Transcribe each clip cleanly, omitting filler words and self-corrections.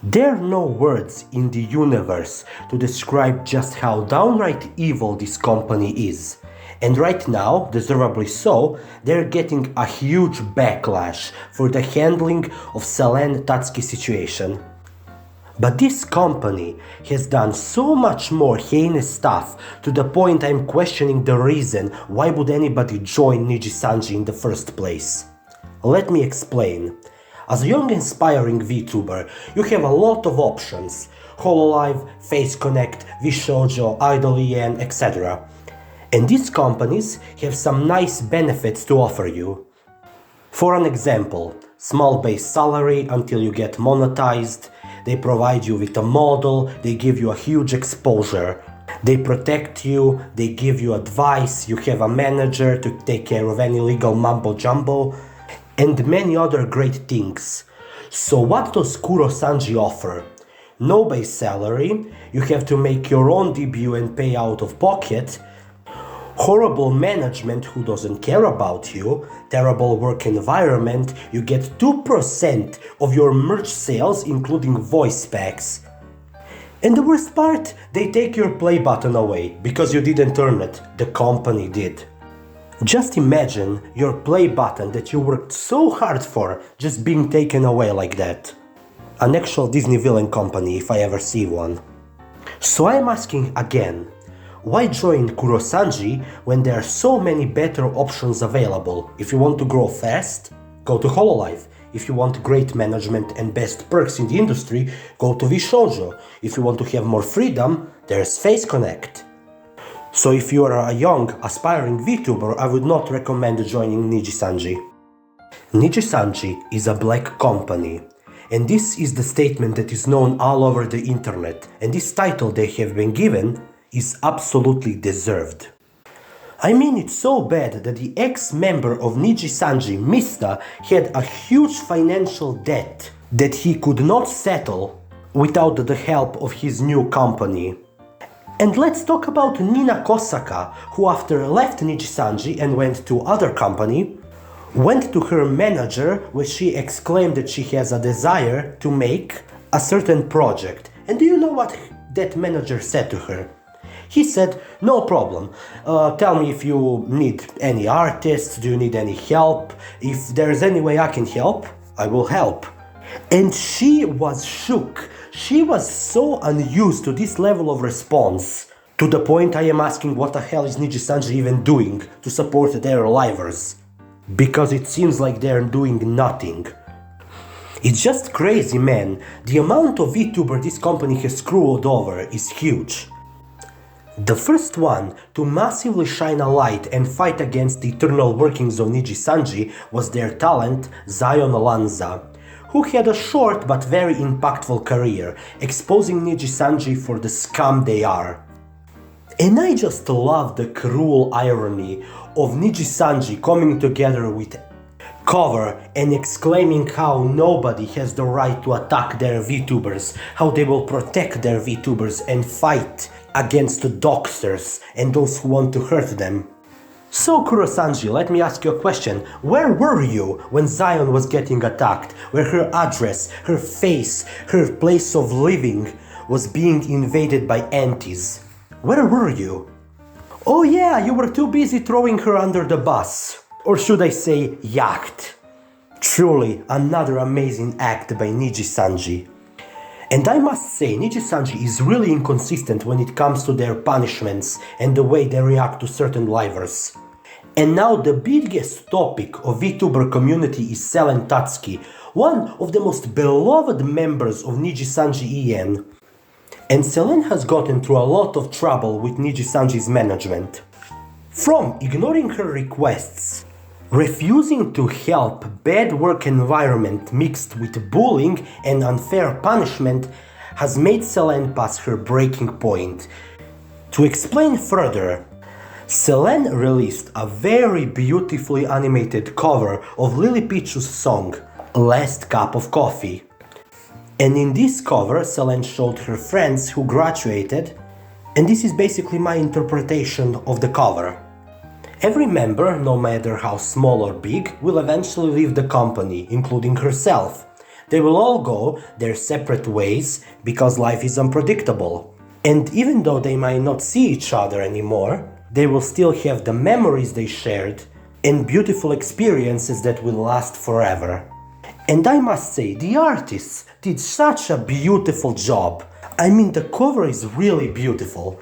There are no words in the universe to describe just how downright evil this company is. And right now, deservedly so, they're getting a huge backlash for the handling of Selen Tatsuki situation. But this company has done so much more heinous stuff to the point I'm questioning the reason why would anybody join Nijisanji in the first place. Let me explain. As a young inspiring VTuber, you have a lot of options: Hololive, Face Connect, VShoujo, IdolEN, etc. And these companies have some nice benefits to offer you. For an example, small base salary until you get monetized, they provide you with a model, they give you a huge exposure. They protect you, they give you advice, you have a manager to take care of any legal mumbo jumbo, and many other great things. So what does Kuro-sanji offer? No base salary, you have to make your own debut and pay out of pocket, horrible management who doesn't care about you, terrible work environment, you get 2% of your merch sales including voice packs. And the worst part, they take your play button away, because you didn't earn it, the company did. Just imagine your play button that you worked so hard for just being taken away like that. An actual Disney villain company if I ever see one. So I'm asking again, why join Kuro-sanji when there are so many better options available? If you want to grow fast, go to Hololive. If you want great management and best perks in the industry, go to VShoujo. If you want to have more freedom, there's Face Connect. So if you are a young, aspiring VTuber, I would not recommend joining Nijisanji. Nijisanji is a black company, and this is the statement that is known all over the internet, and this title they have been given is absolutely deserved. I mean, it's so bad that the ex-member of Nijisanji, Mista, had a huge financial debt that he could not settle without the help of his new company. And let's talk about Nina Kosaka, who after left Nijisanji and went to other company, went to her manager where she exclaimed that she has a desire to make a certain project. And do you know what that manager said to her? He said, no problem, tell me if you need any artists, do you need any help, if there's any way I can help, I will help. And she was shook. She was so unused to this level of response, to the point I am asking what the hell is Nijisanji even doing to support their livers. Because it seems like they're doing nothing. It's just crazy, man. The amount of VTuber this company has screwed over is huge. The first one to massively shine a light and fight against the eternal workings of Nijisanji was their talent, Zion Lanza, who had a short but very impactful career, exposing Nijisanji for the scum they are. And I just love the cruel irony of Nijisanji coming together with Cover and exclaiming how nobody has the right to attack their VTubers, how they will protect their VTubers and fight against the doxers and those who want to hurt them. So Kuro-sanji, let me ask you a question. Where were you when Zion was getting attacked? Where her address, her face, her place of living was being invaded by antis? Where were you? Oh yeah, you were too busy throwing her under the bus. Or should I say, yacht. Truly another amazing act by Nijisanji. And I must say, Nijisanji is really inconsistent when it comes to their punishments and the way they react to certain livers. And now the biggest topic of VTuber community is Selen Tatsuki, one of the most beloved members of Nijisanji EN. And Selen has gotten through a lot of trouble with Nijisanji's management. From ignoring her requests, refusing to help bad work environment mixed with bullying and unfair punishment has made Selen pass her breaking point. To explain further, Selen released a very beautifully animated cover of Lily Pichu's song, Last Cup of Coffee. And in this cover, Selen showed her friends who graduated, and this is basically my interpretation of the cover. Every member, no matter how small or big, will eventually leave the company, including herself. They will all go their separate ways because life is unpredictable. And even though they might not see each other anymore, they will still have the memories they shared and beautiful experiences that will last forever. And I must say, the artists did such a beautiful job. I mean, the cover is really beautiful.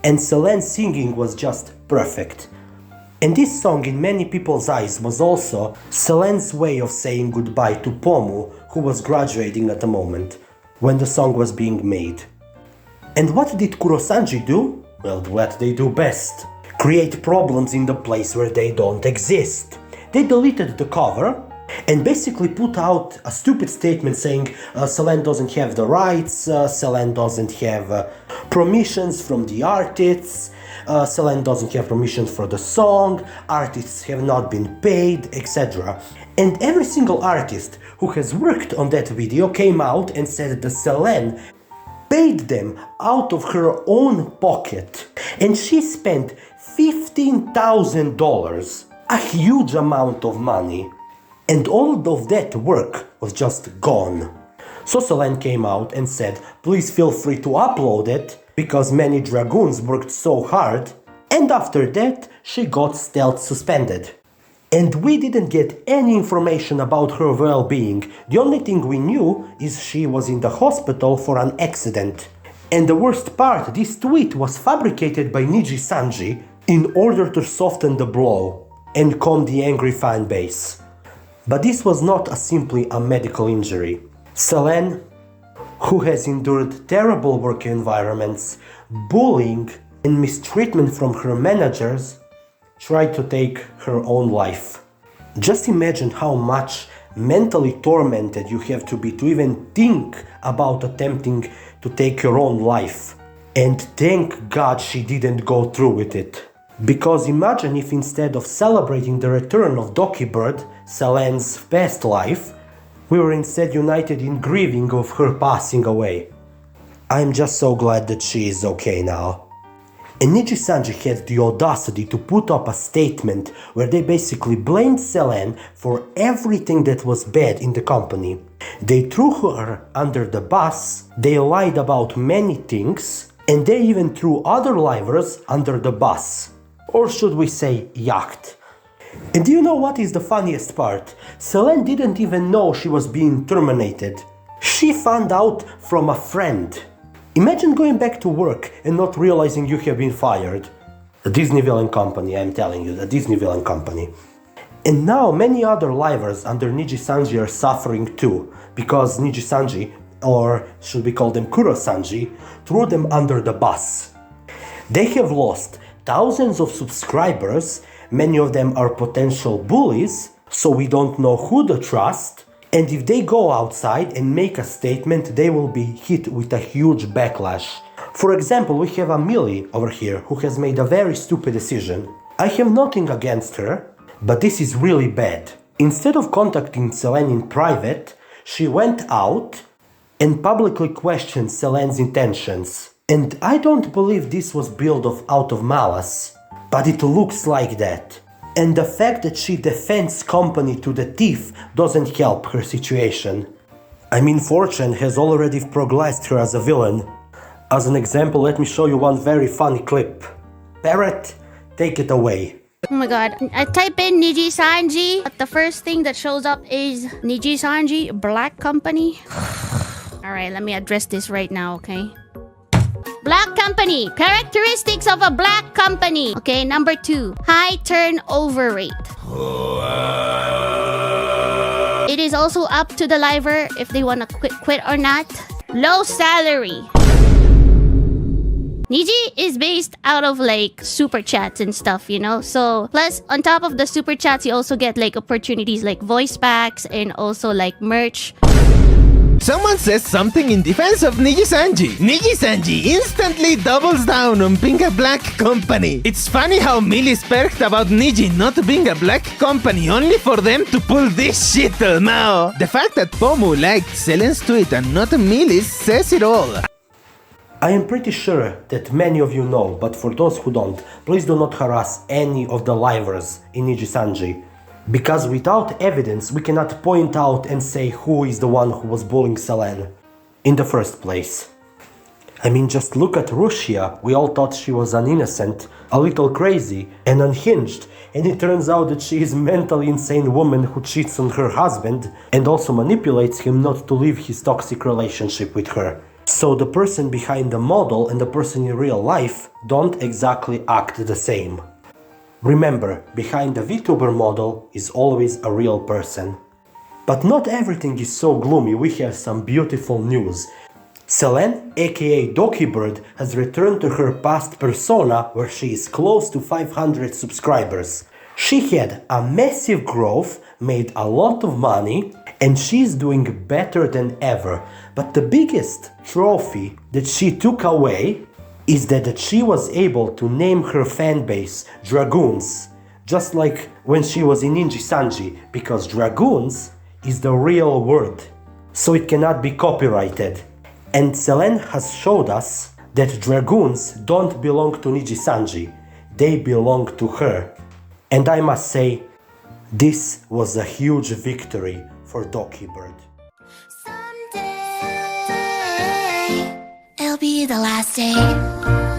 And Selen's singing was just perfect. And this song in many people's eyes was also Selen's way of saying goodbye to Pomu, who was graduating at the moment, when the song was being made. And what did Kurosanji do? Well, what they do best. Create problems in the place where they don't exist. They deleted the cover and basically put out a stupid statement saying Selen doesn't have the rights, Selen doesn't have permissions from the artists, Selen doesn't have permission for the song, artists have not been paid, etc. And every single artist who has worked on that video came out and said that Selen paid them out of her own pocket, and she spent $15,000, a huge amount of money. And all of that work was just gone. So Selen came out and said, please feel free to upload it, because many dragoons worked so hard. And after that, she got stealth suspended. And we didn't get any information about her well-being. The only thing we knew is she was in the hospital for an accident. And the worst part, this tweet was fabricated by Nijisanji in order to soften the blow and calm the angry fan base. But this was not simply a medical injury. Selen, who has endured terrible work environments, bullying and mistreatment from her managers, tried to take her own life. Just imagine how much mentally tormented you have to be to even think about attempting to take your own life. And thank God she didn't go through with it. Because imagine if instead of celebrating the return of Dokibird, Selen's past life, we were instead united in grieving of her passing away. I'm just so glad that she is okay now. And Nijisanji had the audacity to put up a statement where they basically blamed Selen for everything that was bad in the company. They threw her under the bus, they lied about many things, and they even threw other livers under the bus. Or should we say, yacht. And do you know what is the funniest part? Selen didn't even know she was being terminated. She found out from a friend. Imagine going back to work and not realizing you have been fired. The Disney villain company, I'm telling you, the Disney villain company. And now many other livers under Nijisanji are suffering too, because Nijisanji, or should we call them Kurosanji, threw them under the bus. They have lost thousands of subscribers, many of them are potential bullies, so we don't know who to trust, and if they go outside and make a statement, they will be hit with a huge backlash. For example, we have Amelie over here who has made a very stupid decision. I have nothing against her, but this is really bad. Instead of contacting Selen in private, she went out and publicly questioned Selen's intentions. And I don't believe this was built out of malice, but it looks like that. And the fact that she defends company to the teeth doesn't help her situation. I mean, fortune has already progressed her as a villain. As an example, let me show you one very funny clip. Parrot, take it away. Oh my god, I type in Nijisanji, but the first thing that shows up is Nijisanji Black Company. Alright, let me address this right now, okay? Black company. Characteristics of a black company. Okay, number 2. High turnover rate. It is also up to the liver if they want to quit or not. Low salary. Niji is based out of like super chats and stuff, you know? So, plus on top of the super chats, you also get like opportunities like voice packs and also like merch. Someone says something in defense of Nijisanji. Nijisanji instantly doubles down on being a black company. It's funny how Millie's perked about Niji not being a black company only for them to pull this shit now. The fact that Pomu liked Selen's tweet and not Millie's says it all. I am pretty sure that many of you know, but for those who don't, please do not harass any of the livers in Nijisanji. Because without evidence, we cannot point out and say who is the one who was bullying Selen in the first place. I mean, just look at Russia. We all thought she was an innocent, a little crazy, and unhinged. And it turns out that she is a mentally insane woman who cheats on her husband and also manipulates him not to leave his toxic relationship with her. So the person behind the model and the person in real life don't exactly act the same. Remember, behind the VTuber model is always a real person. But not everything is so gloomy. We have some beautiful news. Selen, aka Dokibird, has returned to her past persona where she is close to 500 subscribers. She had a massive growth, made a lot of money, and she's doing better than ever. But the biggest trophy that she took away is that she was able to name her fanbase Dragoons, just like when she was in Nijisanji, because Dragoons is the real word, so it cannot be copyrighted. And Selen has showed us that Dragoons don't belong to Nijisanji, they belong to her. And I must say, this was a huge victory for Dokibird. Someday, it'll be the last day.